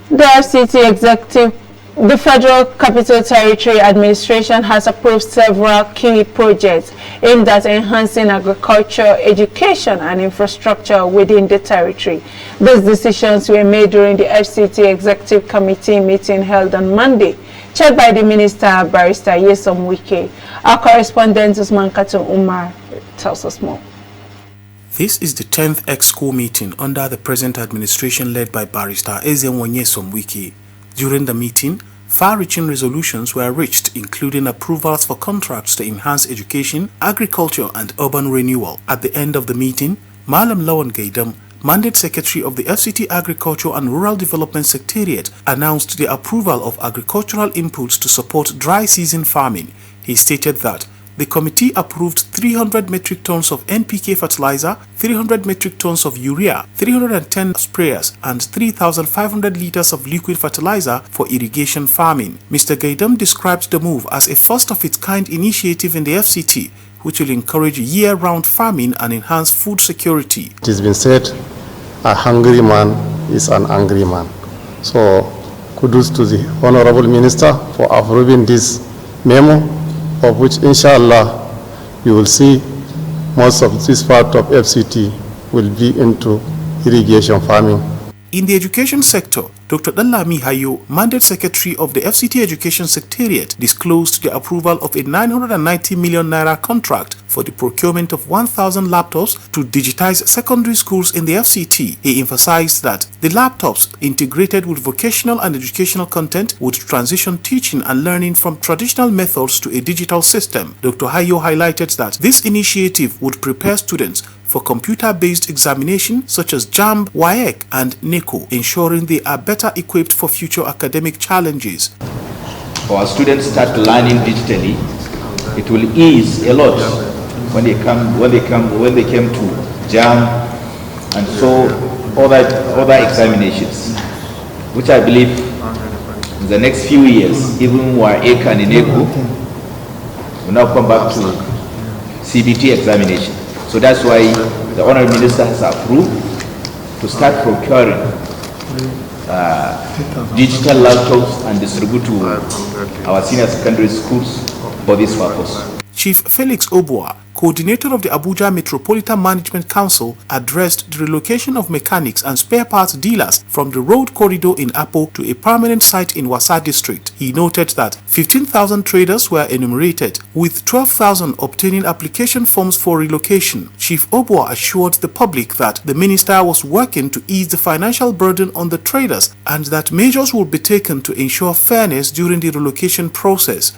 The Federal Capital Territory Administration has approved several key projects aimed at enhancing agriculture, education and infrastructure within the territory. These decisions were made during the FCT Executive Committee meeting held on Monday, chaired by the Minister, Barrister Nyesom Wike. Our correspondent Usman Katun Umar tells us more. This is the 10th EXCO meeting under the present administration led by Barrister Ezenwo Nyesom Wike. During the meeting, far-reaching resolutions were reached, including approvals for contracts to enhance education, agriculture and urban renewal. At the end of the meeting, Malam Lawan Gaidam, Mandate Secretary of the FCT Agriculture and Rural Development Secretariat, announced the approval of agricultural inputs to support dry season farming. He stated that the committee approved 300 metric tons of NPK fertilizer, 300 metric tons of urea, 310 sprayers, and 3,500 liters of liquid fertilizer for irrigation farming. Mr. Gaidam described the move as a first-of-its-kind initiative in the FCT, which will encourage year-round farming and enhance food security. It has been said, a hungry man is an angry man. So, kudos to the Honorable Minister for approving this memo, of which inshallah you will see most of this part of FCT will be into irrigation farming. In the education sector, Dr. Dallami Hayo, Mandate Secretary of the FCT Education Secretariat, disclosed the approval of a 990 million naira contract for the procurement of 1,000 laptops to digitize secondary schools in the FCT. He emphasized that the laptops, integrated with vocational and educational content, would transition teaching and learning from traditional methods to a digital system. Dr. Hayo highlighted that this initiative would prepare students for computer-based examination such as JAMB, WAEC and NECO, ensuring they are better equipped for future academic challenges. Our students start learning digitally. It will ease a lot when they came to JAMB and so other examinations, which I believe in the next few years, even WAEC and NECO will now come back to CBT examination. So that's why the Honourable Minister has approved to start procuring digital laptops and distribute to our senior secondary schools for this purpose. Chief Felix Obua, coordinator of the Abuja Metropolitan Management Council, addressed the relocation of mechanics and spare parts dealers from the road corridor in Apo to a permanent site in Wasa district. He noted that 15,000 traders were enumerated, with 12,000 obtaining application forms for relocation. Chief Obua assured the public that the minister was working to ease the financial burden on the traders and that measures will be taken to ensure fairness during the relocation process.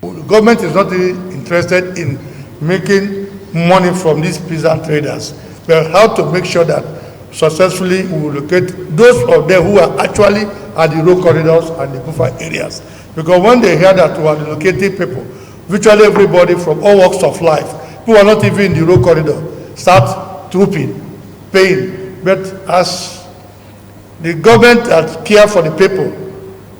The government is not really interested in making money from these peasant traders, but how to make sure that successfully we will locate those of them who are actually at the road corridors and the buffer areas. Because when they hear that we are relocating people, virtually everybody from all walks of life, who are not even in the road corridor, start trooping, paying. But as the government that care for the people,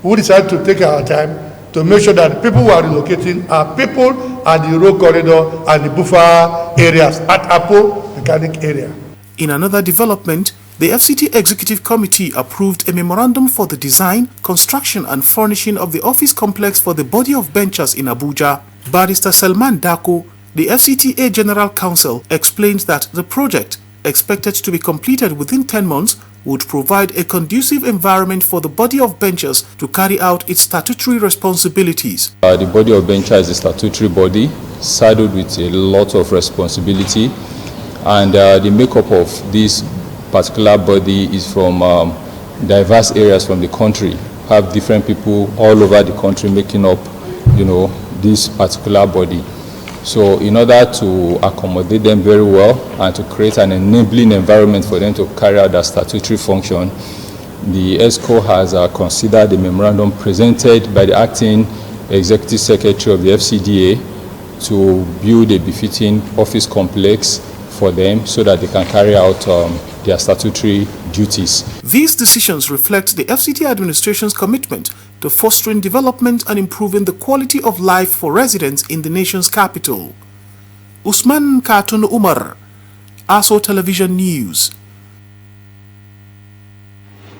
who decide to take our time to make sure that the people who are relocating are people at the road corridor and the buffer areas at Apo mechanic area. In another development, the FCT Executive Committee approved a memorandum for the design, construction and furnishing of the office complex for the body of benches in Abuja. Barrister Salman Dako, the FCTA General Counsel, explained that the project, expected to be completed within 10 months, would provide a conducive environment for the body of benches to carry out its statutory responsibilities. The body of benches is a statutory body saddled with a lot of responsibility, and the makeup of this particular body is from diverse areas from the country. Have different people all over the country making up, this particular body. So in order to accommodate them very well and to create an enabling environment for them to carry out their statutory function, the EXCO has considered the memorandum presented by the acting executive secretary of the FCDA to build a befitting office complex for them so that they can carry out their statutory duties. These decisions reflect the FCT administration's commitment to fostering development and improving the quality of life for residents in the nation's capital. Usman Katun Umar, ASO Television News.